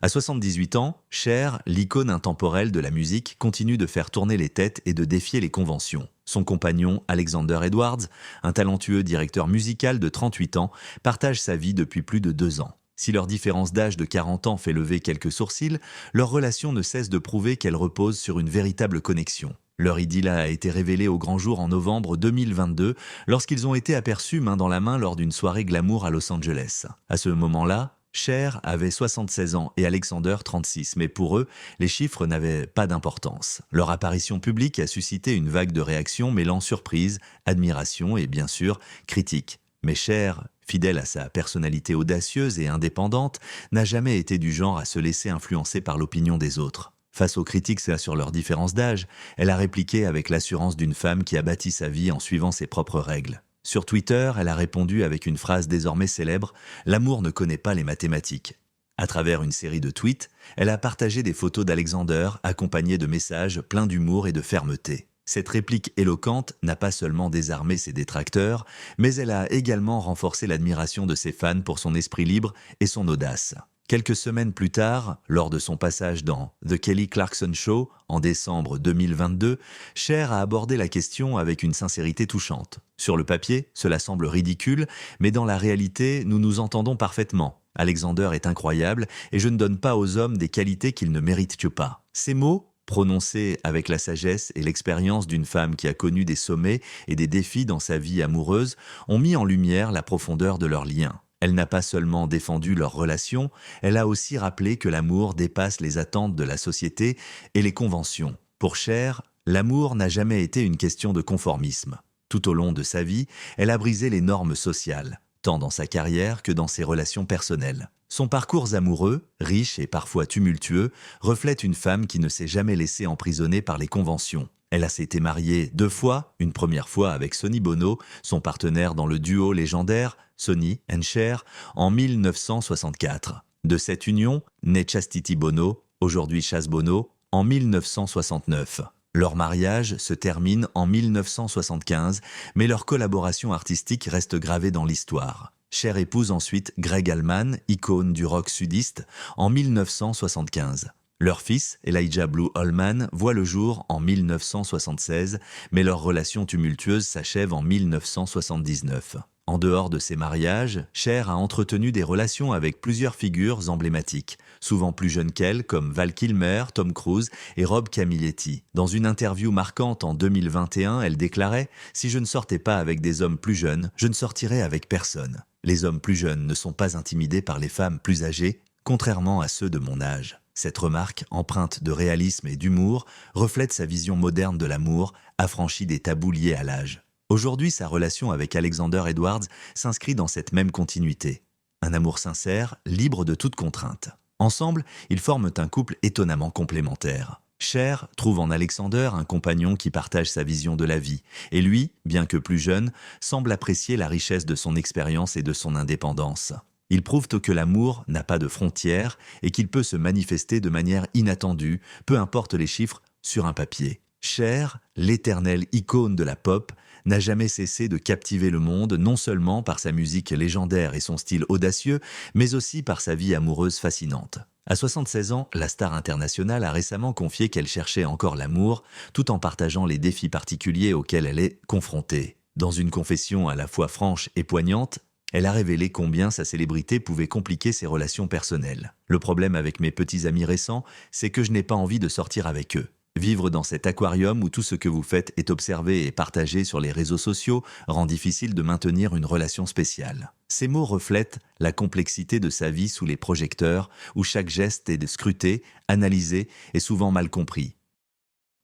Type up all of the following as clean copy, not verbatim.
À 78 ans, Cher, l'icône intemporelle de la musique, continue de faire tourner les têtes et de défier les conventions. Son compagnon, Alexander Edwards, un talentueux directeur musical de 38 ans, partage sa vie depuis plus de 2 ans. Si leur différence d'âge de 40 ans fait lever quelques sourcils, leur relation ne cesse de prouver qu'elle repose sur une véritable connexion. Leur idylle a été révélée au grand jour en novembre 2022 lorsqu'ils ont été aperçus main dans la main lors d'une soirée glamour à Los Angeles. À ce moment-là, Cher avait 76 ans et Alexander 36, mais pour eux, les chiffres n'avaient pas d'importance. Leur apparition publique a suscité une vague de réactions mêlant surprise, admiration et bien sûr critique. Mais Cher, fidèle à sa personnalité audacieuse et indépendante, n'a jamais été du genre à se laisser influencer par l'opinion des autres. Face aux critiques sur leur différence d'âge, elle a répliqué avec l'assurance d'une femme qui a bâti sa vie en suivant ses propres règles. Sur Twitter, elle a répondu avec une phrase désormais célèbre « L'amour ne connaît pas les mathématiques ». À travers une série de tweets, elle a partagé des photos d'Alexander accompagnées de messages pleins d'humour et de fermeté. Cette réplique éloquente n'a pas seulement désarmé ses détracteurs, mais elle a également renforcé l'admiration de ses fans pour son esprit libre et son audace. Quelques semaines plus tard, lors de son passage dans The Kelly Clarkson Show en décembre 2022, Cher a abordé la question avec une sincérité touchante. Sur le papier, cela semble ridicule, mais dans la réalité, nous nous entendons parfaitement. Alexander est incroyable et je ne donne pas aux hommes des qualités qu'ils ne méritent pas. Ces mots, prononcés avec la sagesse et l'expérience d'une femme qui a connu des sommets et des défis dans sa vie amoureuse, ont mis en lumière la profondeur de leur lien. Elle n'a pas seulement défendu leur relation, elle a aussi rappelé que l'amour dépasse les attentes de la société et les conventions. Pour Cher, l'amour n'a jamais été une question de conformisme. Tout au long de sa vie, elle a brisé les normes sociales, tant dans sa carrière que dans ses relations personnelles. Son parcours amoureux, riche et parfois tumultueux, reflète une femme qui ne s'est jamais laissée emprisonner par les conventions. Elle a été mariée 2 fois, une première fois avec Sonny Bono, son partenaire dans le duo légendaire Sonny and Cher, en 1964. De cette union naît Chastity Bono, aujourd'hui Chaz Bono, en 1969. Leur mariage se termine en 1975, mais leur collaboration artistique reste gravée dans l'histoire. Cher épouse ensuite Gregg Allman, icône du rock sudiste, en 1975. Leur fils, Elijah Blue Allman, voit le jour en 1976, mais leur relation tumultueuse s'achève en 1979. En dehors de ces mariages, Cher a entretenu des relations avec plusieurs figures emblématiques, souvent plus jeunes qu'elle, comme Val Kilmer, Tom Cruise et Rob Camilletti. Dans une interview marquante en 2021, elle déclarait « Si je ne sortais pas avec des hommes plus jeunes, je ne sortirais avec personne. Les hommes plus jeunes ne sont pas intimidés par les femmes plus âgées, contrairement à ceux de mon âge. » Cette remarque, empreinte de réalisme et d'humour, reflète sa vision moderne de l'amour, affranchie des tabous liés à l'âge. Aujourd'hui, sa relation avec Alexander Edwards s'inscrit dans cette même continuité. Un amour sincère, libre de toute contrainte. Ensemble, ils forment un couple étonnamment complémentaire. Cher trouve en Alexander un compagnon qui partage sa vision de la vie, et lui, bien que plus jeune, semble apprécier la richesse de son expérience et de son indépendance. Ils prouvent que l'amour n'a pas de frontières et qu'il peut se manifester de manière inattendue, peu importe les chiffres, sur un papier. Cher, l'éternelle icône de la pop, n'a jamais cessé de captiver le monde, non seulement par sa musique légendaire et son style audacieux, mais aussi par sa vie amoureuse fascinante. À 76 ans, la star internationale a récemment confié qu'elle cherchait encore l'amour, tout en partageant les défis particuliers auxquels elle est confrontée. Dans une confession à la fois franche et poignante, elle a révélé combien sa célébrité pouvait compliquer ses relations personnelles. Le problème avec mes petits amis récents, c'est que je n'ai pas envie de sortir avec eux. Vivre dans cet aquarium où tout ce que vous faites est observé et partagé sur les réseaux sociaux rend difficile de maintenir une relation spéciale. Ces mots reflètent la complexité de sa vie sous les projecteurs, où chaque geste est scruté, analysé et souvent mal compris.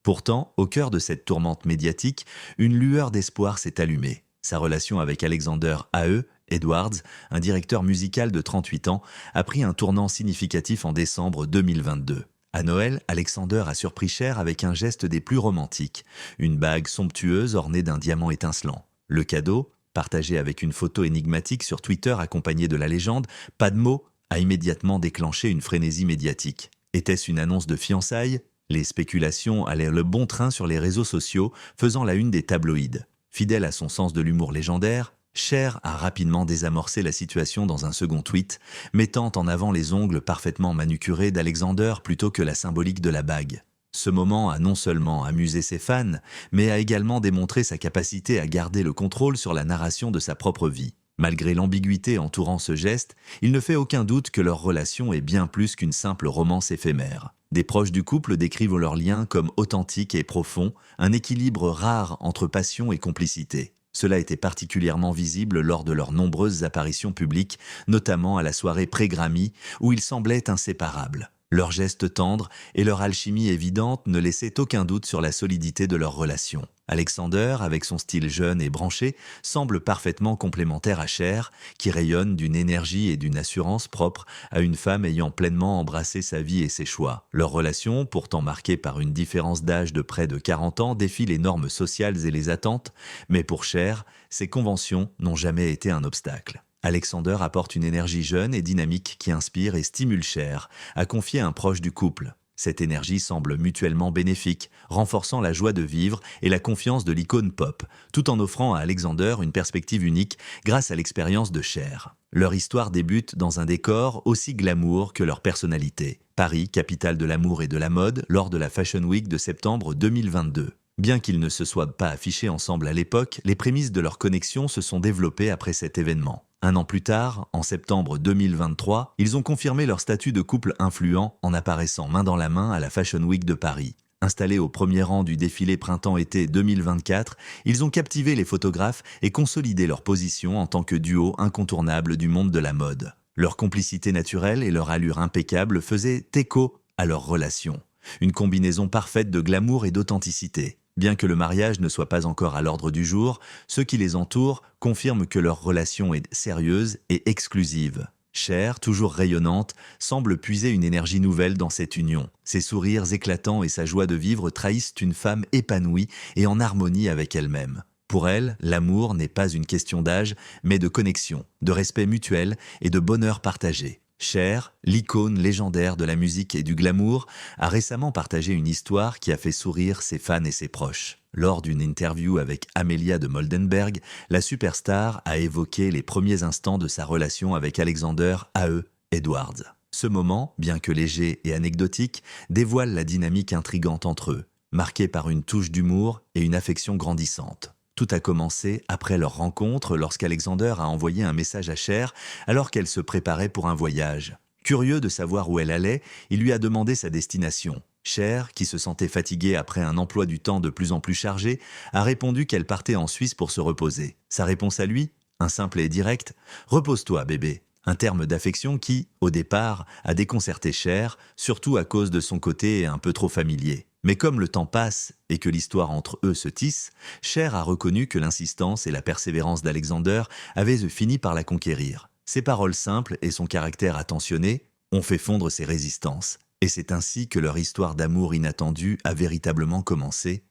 Pourtant, au cœur de cette tourmente médiatique, une lueur d'espoir s'est allumée. Sa relation avec Alexander A.E. Edwards, un directeur musical de 38 ans, a pris un tournant significatif en décembre 2022. À Noël, Alexander a surpris Cher avec un geste des plus romantiques, une bague somptueuse ornée d'un diamant étincelant. Le cadeau, partagé avec une photo énigmatique sur Twitter accompagnée de la légende « Pas de mots », a immédiatement déclenché une frénésie médiatique. Était-ce une annonce de fiançailles ? Les spéculations allaient le bon train sur les réseaux sociaux, faisant la une des tabloïds. Fidèle à son sens de l'humour légendaire, Cher a rapidement désamorcé la situation dans un second tweet, mettant en avant les ongles parfaitement manucurés d'Alexander plutôt que la symbolique de la bague. Ce moment a non seulement amusé ses fans, mais a également démontré sa capacité à garder le contrôle sur la narration de sa propre vie. Malgré l'ambiguïté entourant ce geste, il ne fait aucun doute que leur relation est bien plus qu'une simple romance éphémère. Des proches du couple décrivent leur lien comme authentique et profond, un équilibre rare entre passion et complicité. Cela était particulièrement visible lors de leurs nombreuses apparitions publiques, notamment à la soirée pré-Grammy, où ils semblaient inséparables. Leurs gestes tendres et leur alchimie évidente ne laissaient aucun doute sur la solidité de leur relation. Alexander, avec son style jeune et branché, semble parfaitement complémentaire à Cher, qui rayonne d'une énergie et d'une assurance propre à une femme ayant pleinement embrassé sa vie et ses choix. Leur relation, pourtant marquée par une différence d'âge de près de 40 ans, défie les normes sociales et les attentes, mais pour Cher, ces conventions n'ont jamais été un obstacle. Alexander apporte une énergie jeune et dynamique qui inspire et stimule Cher, a confié un proche du couple. Cette énergie semble mutuellement bénéfique, renforçant la joie de vivre et la confiance de l'icône pop, tout en offrant à Alexander une perspective unique grâce à l'expérience de Cher. Leur histoire débute dans un décor aussi glamour que leur personnalité. Paris, capitale de l'amour et de la mode, lors de la Fashion Week de septembre 2022. Bien qu'ils ne se soient pas affichés ensemble à l'époque, les prémices de leur connexion se sont développées après cet événement. Un an plus tard, en septembre 2023, ils ont confirmé leur statut de couple influent en apparaissant main dans la main à la Fashion Week de Paris. Installés au premier rang du défilé printemps-été 2024, ils ont captivé les photographes et consolidé leur position en tant que duo incontournable du monde de la mode. Leur complicité naturelle et leur allure impeccable faisaient écho à leur relation. Une combinaison parfaite de glamour et d'authenticité. Bien que le mariage ne soit pas encore à l'ordre du jour, ceux qui les entourent confirment que leur relation est sérieuse et exclusive. Cher, toujours rayonnante, semble puiser une énergie nouvelle dans cette union. Ses sourires éclatants et sa joie de vivre trahissent une femme épanouie et en harmonie avec elle-même. Pour elle, l'amour n'est pas une question d'âge, mais de connexion, de respect mutuel et de bonheur partagé. Cher, l'icône légendaire de la musique et du glamour, a récemment partagé une histoire qui a fait sourire ses fans et ses proches. Lors d'une interview avec Amelia de Moldenberg, la superstar a évoqué les premiers instants de sa relation avec Alexander A.E. Edwards. Ce moment, bien que léger et anecdotique, dévoile la dynamique intrigante entre eux, marquée par une touche d'humour et une affection grandissante. Tout a commencé après leur rencontre lorsqu'Alexander a envoyé un message à Cher alors qu'elle se préparait pour un voyage. Curieux de savoir où elle allait, il lui a demandé sa destination. Cher, qui se sentait fatiguée après un emploi du temps de plus en plus chargé, a répondu qu'elle partait en Suisse pour se reposer. Sa réponse à lui, un simple et direct « Repose-toi, bébé ». Un terme d'affection qui, au départ, a déconcerté Cher, surtout à cause de son côté un peu trop familier. Mais comme le temps passe et que l'histoire entre eux se tisse, Cher a reconnu que l'insistance et la persévérance d'Alexander avaient fini par la conquérir. Ses paroles simples et son caractère attentionné ont fait fondre ses résistances. Et c'est ainsi que leur histoire d'amour inattendu a véritablement commencé.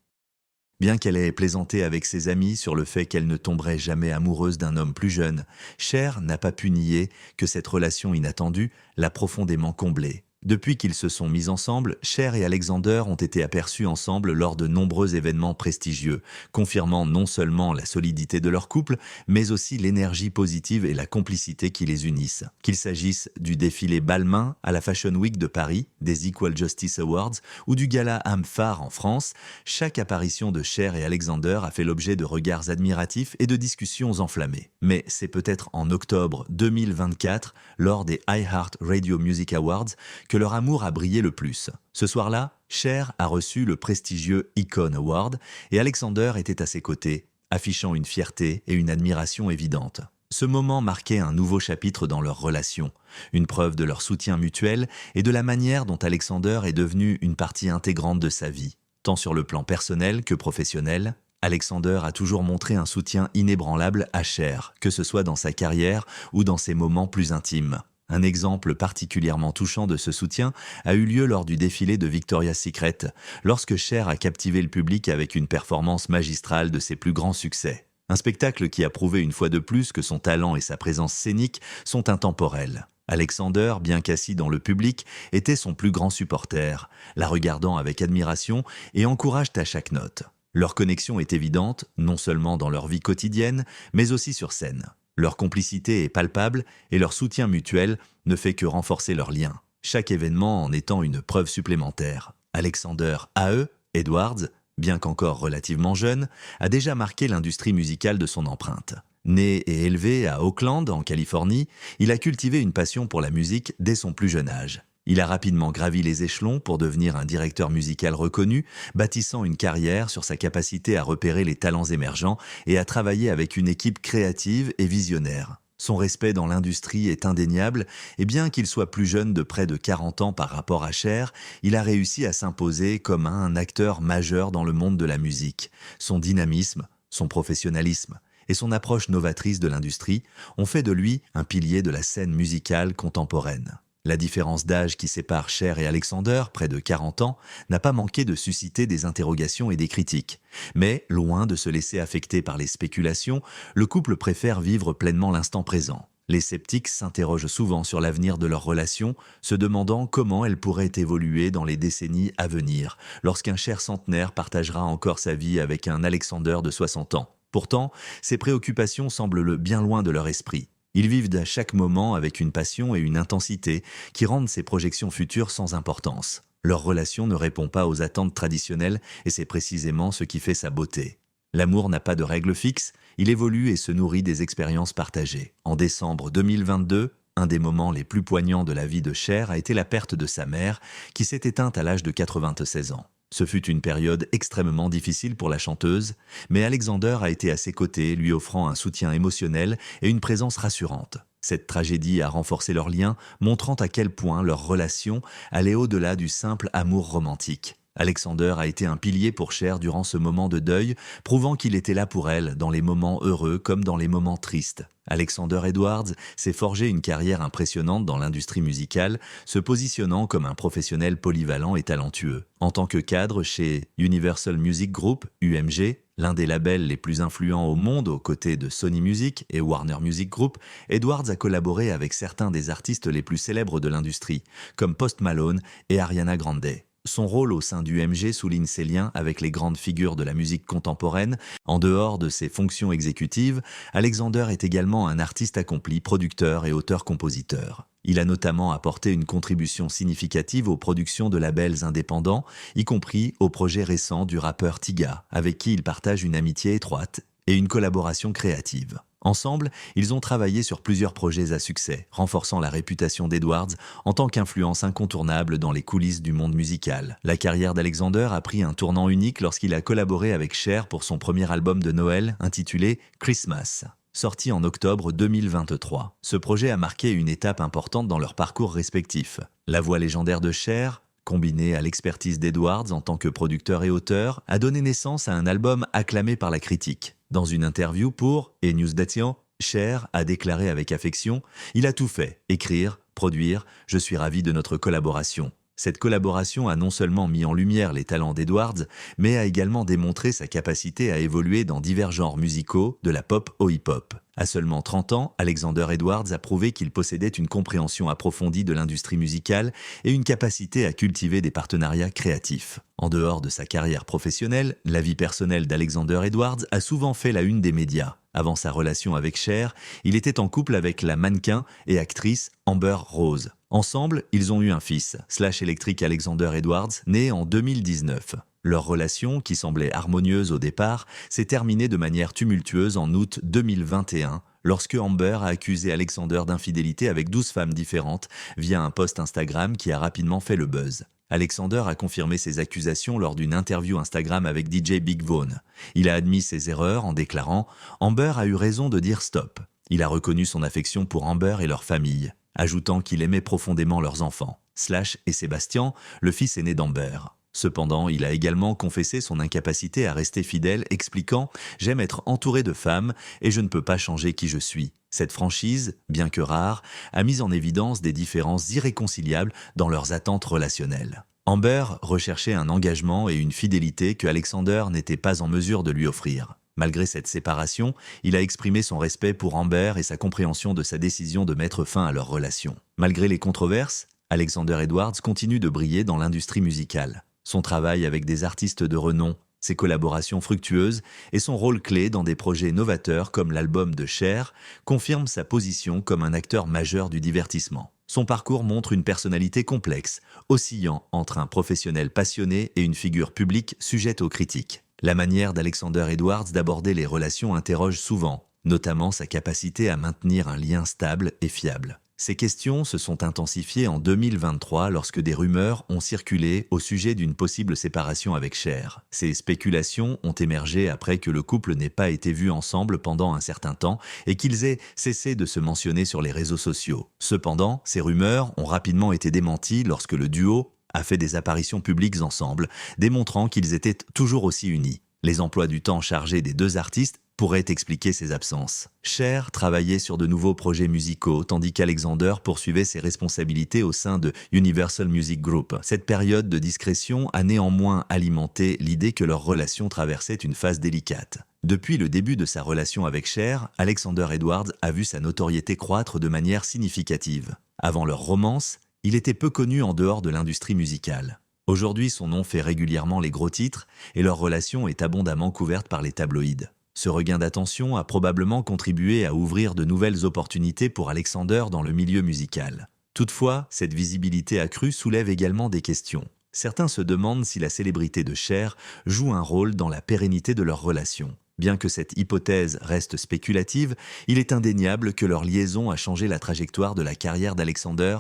Bien qu'elle ait plaisanté avec ses amis sur le fait qu'elle ne tomberait jamais amoureuse d'un homme plus jeune, Cher n'a pas pu nier que cette relation inattendue l'a profondément comblée. Depuis qu'ils se sont mis ensemble, Cher et Alexander ont été aperçus ensemble lors de nombreux événements prestigieux, confirmant non seulement la solidité de leur couple, mais aussi l'énergie positive et la complicité qui les unissent. Qu'il s'agisse du défilé Balmain à la Fashion Week de Paris, des Equal Justice Awards ou du gala Amphare en France, chaque apparition de Cher et Alexander a fait l'objet de regards admiratifs et de discussions enflammées. Mais c'est peut-être en octobre 2024, lors des iHeart Radio Music Awards, que leur amour a brillé le plus. Ce soir-là, Cher a reçu le prestigieux Icon Award et Alexander était à ses côtés, affichant une fierté et une admiration évidente. Ce moment marquait un nouveau chapitre dans leur relation, une preuve de leur soutien mutuel et de la manière dont Alexander est devenu une partie intégrante de sa vie. Tant sur le plan personnel que professionnel, Alexander a toujours montré un soutien inébranlable à Cher, que ce soit dans sa carrière ou dans ses moments plus intimes. Un exemple particulièrement touchant de ce soutien a eu lieu lors du défilé de Victoria's Secret, lorsque Cher a captivé le public avec une performance magistrale de ses plus grands succès. Un spectacle qui a prouvé une fois de plus que son talent et sa présence scénique sont intemporels. Alexander, bien qu'assis dans le public, était son plus grand supporter, la regardant avec admiration et encourage à chaque note. Leur connexion est évidente, non seulement dans leur vie quotidienne, mais aussi sur scène. Leur complicité est palpable et leur soutien mutuel ne fait que renforcer leurs liens. Chaque événement en étant une preuve supplémentaire. Alexander A.E. Edwards, bien qu'encore relativement jeune, a déjà marqué l'industrie musicale de son empreinte. Né et élevé à Oakland, en Californie, il a cultivé une passion pour la musique dès son plus jeune âge. Il a rapidement gravi les échelons pour devenir un directeur musical reconnu, bâtissant une carrière sur sa capacité à repérer les talents émergents et à travailler avec une équipe créative et visionnaire. Son respect dans l'industrie est indéniable et bien qu'il soit plus jeune de près de 40 ans par rapport à Cher, il a réussi à s'imposer comme un acteur majeur dans le monde de la musique. Son dynamisme, son professionnalisme et son approche novatrice de l'industrie ont fait de lui un pilier de la scène musicale contemporaine. La différence d'âge qui sépare Cher et Alexander, près de 40 ans, n'a pas manqué de susciter des interrogations et des critiques. Mais, loin de se laisser affecter par les spéculations, le couple préfère vivre pleinement l'instant présent. Les sceptiques s'interrogent souvent sur l'avenir de leur relation, se demandant comment elle pourrait évoluer dans les décennies à venir, lorsqu'un Cher centenaire partagera encore sa vie avec un Alexander de 60 ans. Pourtant, ces préoccupations semblent bien loin de leur esprit. Ils vivent à chaque moment avec une passion et une intensité qui rendent ces projections futures sans importance. Leur relation ne répond pas aux attentes traditionnelles et c'est précisément ce qui fait sa beauté. L'amour n'a pas de règles fixes, il évolue et se nourrit des expériences partagées. En décembre 2022, un des moments les plus poignants de la vie de Cher a été la perte de sa mère, qui s'est éteinte à l'âge de 96 ans. Ce fut une période extrêmement difficile pour la chanteuse, mais Alexander a été à ses côtés, lui offrant un soutien émotionnel et une présence rassurante. Cette tragédie a renforcé leurs liens, montrant à quel point leur relation allait au-delà du simple amour romantique. Alexander a été un pilier pour Cher durant ce moment de deuil, prouvant qu'il était là pour elle dans les moments heureux comme dans les moments tristes. Alexander Edwards s'est forgé une carrière impressionnante dans l'industrie musicale, se positionnant comme un professionnel polyvalent et talentueux. En tant que cadre chez Universal Music Group, UMG, l'un des labels les plus influents au monde aux côtés de Sony Music et Warner Music Group, Edwards a collaboré avec certains des artistes les plus célèbres de l'industrie, comme Post Malone et Ariana Grande. Son rôle au sein du UMG souligne ses liens avec les grandes figures de la musique contemporaine. En dehors de ses fonctions exécutives, Alexander est également un artiste accompli, producteur et auteur-compositeur. Il a notamment apporté une contribution significative aux productions de labels indépendants, y compris au projet récent du rappeur Tyga, avec qui il partage une amitié étroite et une collaboration créative. Ensemble, ils ont travaillé sur plusieurs projets à succès, renforçant la réputation d'Edwards en tant qu'influence incontournable dans les coulisses du monde musical. La carrière d'Alexander a pris un tournant unique lorsqu'il a collaboré avec Cher pour son premier album de Noël intitulé Christmas, sorti en octobre 2023. Ce projet a marqué une étape importante dans leur parcours respectif. La voix légendaire de Cher, combinée à l'expertise d'Edwards en tant que producteur et auteur, a donné naissance à un album acclamé par la critique. Dans une interview pour E-News-Dation, Cher a déclaré avec affection « Il a tout fait, écrire, produire, je suis ravi de notre collaboration ». Cette collaboration a non seulement mis en lumière les talents d'Edwards, mais a également démontré sa capacité à évoluer dans divers genres musicaux, de la pop au hip-hop. À seulement 30 ans, Alexander Edwards a prouvé qu'il possédait une compréhension approfondie de l'industrie musicale et une capacité à cultiver des partenariats créatifs. En dehors de sa carrière professionnelle, la vie personnelle d'Alexander Edwards a souvent fait la une des médias. Avant sa relation avec Cher, il était en couple avec la mannequin et actrice Amber Rose. Ensemble, ils ont eu un fils, Slash Electric Alexander Edwards, né en 2019. Leur relation, qui semblait harmonieuse au départ, s'est terminée de manière tumultueuse en août 2021, lorsque Amber a accusé Alexander d'infidélité avec 12 femmes différentes via un post Instagram qui a rapidement fait le buzz. Alexander a confirmé ses accusations lors d'une interview Instagram avec DJ Big Vaughn. Il a admis ses erreurs en déclarant « Amber a eu raison de dire stop ». Il a reconnu son affection pour Amber et leur famille, ajoutant qu'il aimait profondément leurs enfants, Slash et Sébastien, le fils aîné d'Amber. Cependant, il a également confessé son incapacité à rester fidèle, expliquant « J'aime être entouré de femmes et je ne peux pas changer qui je suis ». Cette franchise, bien que rare, a mis en évidence des différences irréconciliables dans leurs attentes relationnelles. Amber recherchait un engagement et une fidélité que Alexander n'était pas en mesure de lui offrir. Malgré cette séparation, il a exprimé son respect pour Amber et sa compréhension de sa décision de mettre fin à leur relation. Malgré les controverses, Alexander Edwards continue de briller dans l'industrie musicale. Son travail avec des artistes de renom, Ses collaborations fructueuses et son rôle clé dans des projets novateurs comme l'album de Cher confirment sa position comme un acteur majeur du divertissement. Son parcours montre une personnalité complexe, oscillant entre un professionnel passionné et une figure publique sujette aux critiques. La manière d'Alexander Edwards d'aborder les relations interroge souvent, notamment sa capacité à maintenir un lien stable et fiable. Ces questions se sont intensifiées en 2023 lorsque des rumeurs ont circulé au sujet d'une possible séparation avec Cher. Ces spéculations ont émergé après que le couple n'ait pas été vu ensemble pendant un certain temps et qu'ils aient cessé de se mentionner sur les réseaux sociaux. Cependant, ces rumeurs ont rapidement été démenties lorsque le duo a fait des apparitions publiques ensemble, démontrant qu'ils étaient toujours aussi unis. Les emplois du temps chargés des deux artistes pourrait expliquer ses absences. Cher travaillait sur de nouveaux projets musicaux, tandis qu'Alexander poursuivait ses responsabilités au sein de Universal Music Group. Cette période de discrétion a néanmoins alimenté l'idée que leur relation traversait une phase délicate. Depuis le début de sa relation avec Cher, Alexander Edwards a vu sa notoriété croître de manière significative. Avant leur romance, il était peu connu en dehors de l'industrie musicale. Aujourd'hui, son nom fait régulièrement les gros titres et leur relation est abondamment couverte par les tabloïds. Ce regain d'attention a probablement contribué à ouvrir de nouvelles opportunités pour Alexander dans le milieu musical. Toutefois, cette visibilité accrue soulève également des questions. Certains se demandent si la célébrité de Cher joue un rôle dans la pérennité de leur relation. Bien que cette hypothèse reste spéculative, il est indéniable que leur liaison a changé la trajectoire de la carrière d'Alexander.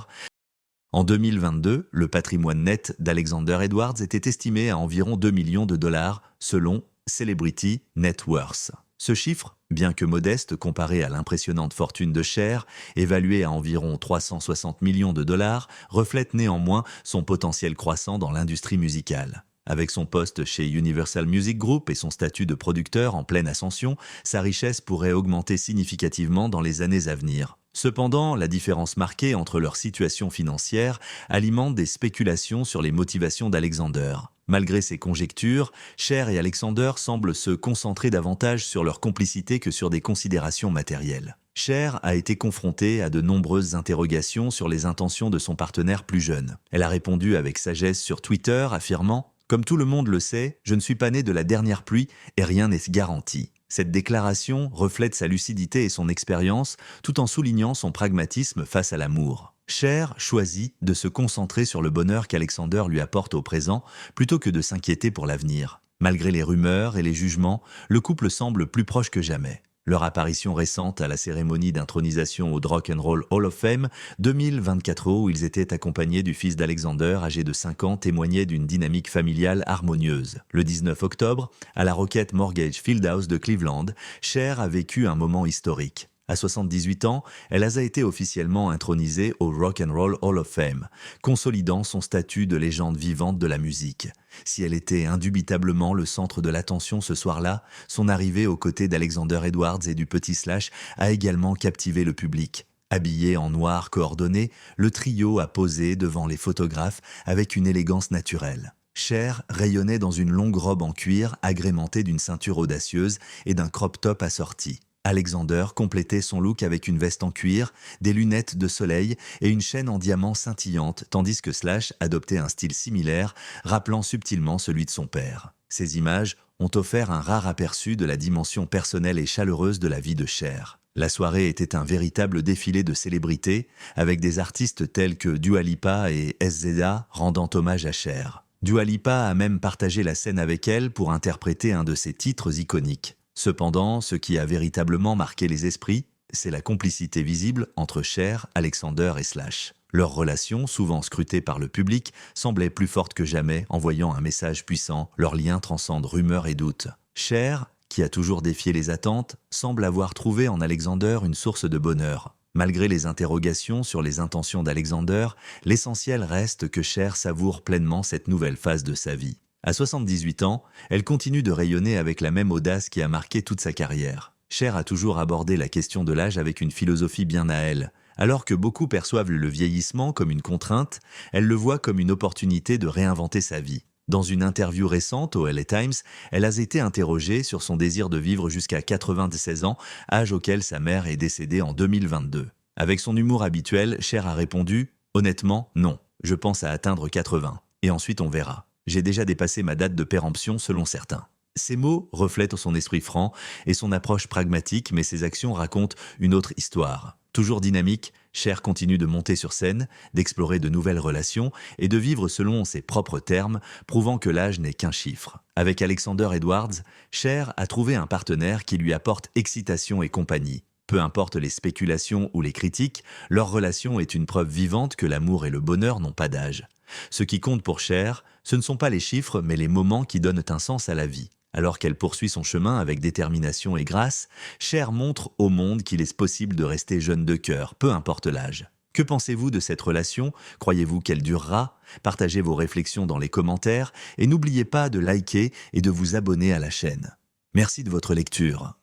En 2022, le patrimoine net d'Alexander Edwards était estimé à environ 2 millions de dollars selon Celebrity Net Worth. Ce chiffre, bien que modeste comparé à l'impressionnante fortune de Cher, évaluée à environ 360 millions de dollars, reflète néanmoins son potentiel croissant dans l'industrie musicale. Avec son poste chez Universal Music Group et son statut de producteur en pleine ascension, sa richesse pourrait augmenter significativement dans les années à venir. Cependant, la différence marquée entre leur situation financière alimente des spéculations sur les motivations d'Alexander. Malgré ces conjectures, Cher et Alexander semblent se concentrer davantage sur leur complicité que sur des considérations matérielles. Cher a été confrontée à de nombreuses interrogations sur les intentions de son partenaire plus jeune. Elle a répondu avec sagesse sur Twitter, affirmant « Comme tout le monde le sait, je ne suis pas né de la dernière pluie et rien n'est garanti ». Cette déclaration reflète sa lucidité et son expérience, tout en soulignant son pragmatisme face à l'amour. Cher choisit de se concentrer sur le bonheur qu'Alexander lui apporte au présent, plutôt que de s'inquiéter pour l'avenir. Malgré les rumeurs et les jugements, le couple semble plus proche que jamais. Leur apparition récente à la cérémonie d'intronisation au Rock and Roll Hall of Fame 2024 où ils étaient accompagnés du fils d'Alexander, âgé de 5 ans, témoignait d'une dynamique familiale harmonieuse. Le 19 octobre, à la Rocket Mortgage Fieldhouse de Cleveland, Cher a vécu un moment historique. À 78 ans, elle a été officiellement intronisée au Rock and Roll Hall of Fame, consolidant son statut de légende vivante de la musique. Si elle était indubitablement le centre de l'attention ce soir-là, son arrivée aux côtés d'Alexander Edwards et du petit Slash a également captivé le public. Habillé en noir coordonné, le trio a posé devant les photographes avec une élégance naturelle. Cher rayonnait dans une longue robe en cuir agrémentée d'une ceinture audacieuse et d'un crop top assorti. Alexander complétait son look avec une veste en cuir, des lunettes de soleil et une chaîne en diamant scintillante, tandis que Slash adoptait un style similaire, rappelant subtilement celui de son père. Ces images ont offert un rare aperçu de la dimension personnelle et chaleureuse de la vie de Cher. La soirée était un véritable défilé de célébrités, avec des artistes tels que Dua Lipa et SZA rendant hommage à Cher. Dua Lipa a même partagé la scène avec elle pour interpréter un de ses titres iconiques. Cependant, ce qui a véritablement marqué les esprits, c'est la complicité visible entre Cher, Alexander et Slash. Leur relation, souvent scrutée par le public, semblait plus forte que jamais, envoyant un message puissant. Leur lien transcende rumeurs et doutes. Cher, qui a toujours défié les attentes, semble avoir trouvé en Alexander une source de bonheur. Malgré les interrogations sur les intentions d'Alexander, l'essentiel reste que Cher savoure pleinement cette nouvelle phase de sa vie. À 78 ans, elle continue de rayonner avec la même audace qui a marqué toute sa carrière. Cher a toujours abordé la question de l'âge avec une philosophie bien à elle. Alors que beaucoup perçoivent le vieillissement comme une contrainte, elle le voit comme une opportunité de réinventer sa vie. Dans une interview récente au LA Times, elle a été interrogée sur son désir de vivre jusqu'à 96 ans, âge auquel sa mère est décédée en 2022. Avec son humour habituel, Cher a répondu « Honnêtement, non. Je pense à atteindre 80. Et ensuite on verra. J'ai déjà dépassé ma date de péremption selon certains. Ces mots reflètent son esprit franc et son approche pragmatique, mais ses actions racontent une autre histoire. Toujours dynamique, Cher continue de monter sur scène, d'explorer de nouvelles relations et de vivre selon ses propres termes, prouvant que l'âge n'est qu'un chiffre. Avec Alexander Edwards, Cher a trouvé un partenaire qui lui apporte excitation et compagnie. Peu importe les spéculations ou les critiques, leur relation est une preuve vivante que l'amour et le bonheur n'ont pas d'âge. Ce qui compte pour Cher, ce ne sont pas les chiffres, mais les moments qui donnent un sens à la vie. Alors qu'elle poursuit son chemin avec détermination et grâce, Cher montre au monde qu'il est possible de rester jeune de cœur, peu importe l'âge. Que pensez-vous de cette relation? Croyez-vous qu'elle durera? Partagez vos réflexions dans les commentaires et n'oubliez pas de liker et de vous abonner à la chaîne. Merci de votre lecture.